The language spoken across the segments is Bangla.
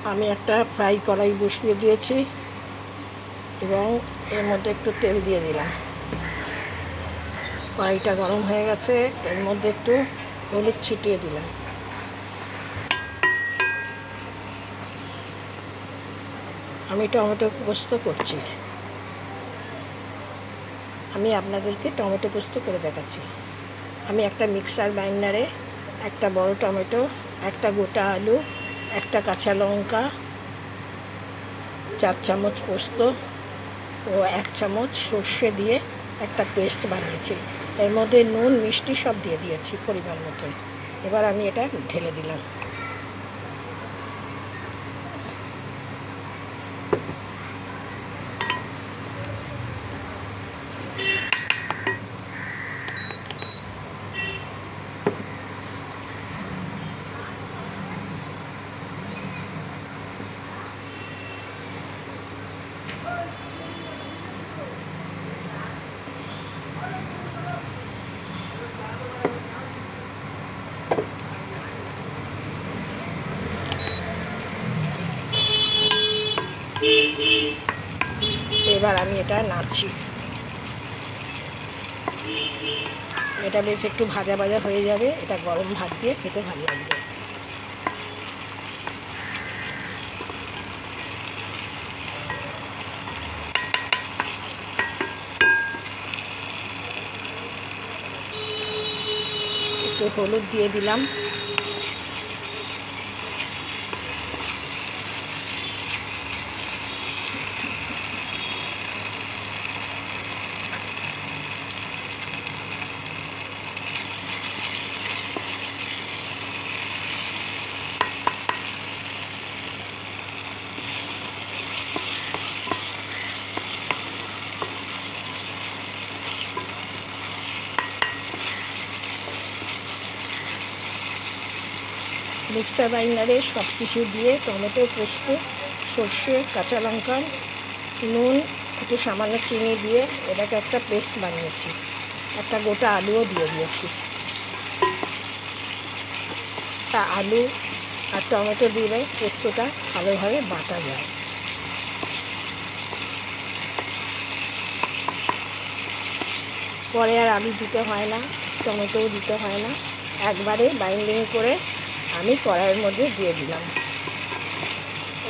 আমি একটা ফ্রাই কড়াই বসিয়ে দিয়েছি এবং এর মধ্যে একটু তেল দিয়ে দিলাম। কড়াইটা গরম হয়ে গেছে, এর মধ্যে একটু হলুদ ছিটিয়ে দিলাম। আমি টমেটো পোস্ত করছি। আমি আপনাদেরকে টমেটো পোস্ত করে দেখাচ্ছি। আমি একটা মিক্সার গ্রাইন্ডারে একটা বড় টমেটো, একটা গোটা আলু, একটা কাঁচা লঙ্কা, 4 চামচ পোস্ত ও 1 চামচ সর্ষে দিয়ে একটা পেস্ট বানিয়েছি। এর মধ্যে নুন মিষ্টি সব দিয়ে দিয়েছি পরিমাণ মতন। এবার আমি এটা ঢেলে দিলাম। এবার আমি এটা নাড়ছি। এটা বেশ একটু ভাজা ভাজা হয়ে যাবে। এটা গরম ভাত দিয়ে খেতে ভালো লাগবে। একটু হলুদ দিয়ে দিলাম। মিক্সার গ্রাইন্ডারে সব কিছু দিয়ে টমেটো, পোস্ত, সর্ষে, কাঁচা লঙ্কা, নুন, একটু সামান্য চিনি দিয়ে এটাকে একটা পেস্ট বানিয়েছি। একটা গোটা আলুও দিয়ে দিয়েছি। তা আলু আর টমেটো দিলে পোস্তটা ভালোভাবে বাটা যায়। পরে আর আলু দিতে হয় না, টমেটোও দিতে হয় না, একবারে বাইন্ডিং করে আমি কড়াইয়ের মধ্যে দিয়ে দিলাম।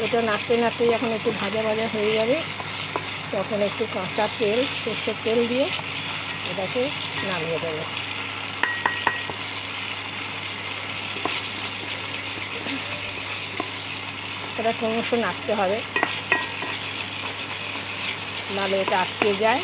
এটা নাড়তে নাড়তে যখন একটু ভাজা ভাজা হয়ে যাবে তখন একটু কাঁচা তেল, সর্ষের তেল দিয়ে এটাকে নামিয়ে দেবো। এটা ক্রমশ নাড়তে হবে, নাহলে এটা আটকে যায়।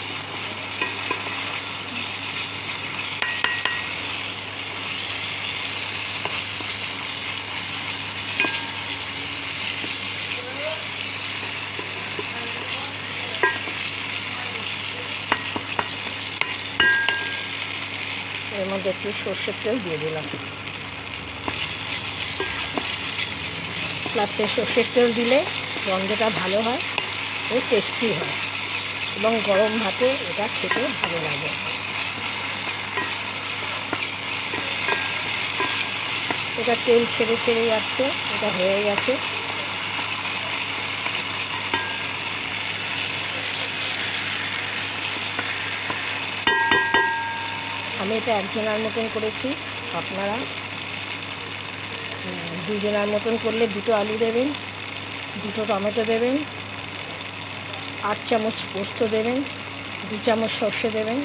এর মধ্যে একটু সর্ষের তেল দিয়ে দিলাম। লাস্টে সর্ষের তেল দিলে গন্ধটা ভালো হয় ও টেস্টি হয় এবং গরম ভাতে এটা খেতে ভালো লাগে। এটা তেল ছেড়ে ছেড়ে যাচ্ছে, এটা হয়ে গেছে। আমি এটা একজনের মতন করেছি, আপনারা 2 জনের মতন করলে 2টো আলু দেবেন, 2টো টমেটো দেবেন, 8 চামচ পোস্ত দেবেন, 2 চামচ সর্ষে দেবেন,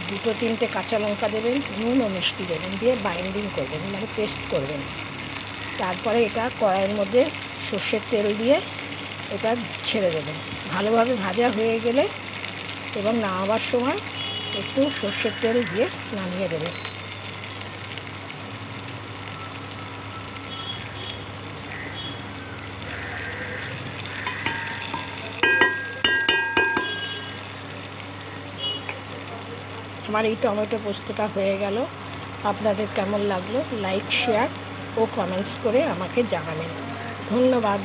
2-3টে কাঁচা লঙ্কা দেবেন, নুন ও মিষ্টি দেবেন, দিয়ে বাইন্ডিং করবেন, মানে পেস্ট করবেন। তারপরে এটা কড়াইয়ের মধ্যে সর্ষের তেল দিয়ে এটা ছেড়ে দেবেন। ভালোভাবে ভাজা হয়ে গেলে এবং নামাবার সময় একটু সর্ষের তেল দিয়ে নামিয়ে দেবেন। আমার এই টমেটো পোস্তটা হয়ে গেল। আপনাদের কেমন লাগলো লাইক, শেয়ার ও কমেন্টস করে আমাকে জানাবেন। ধন্যবাদ।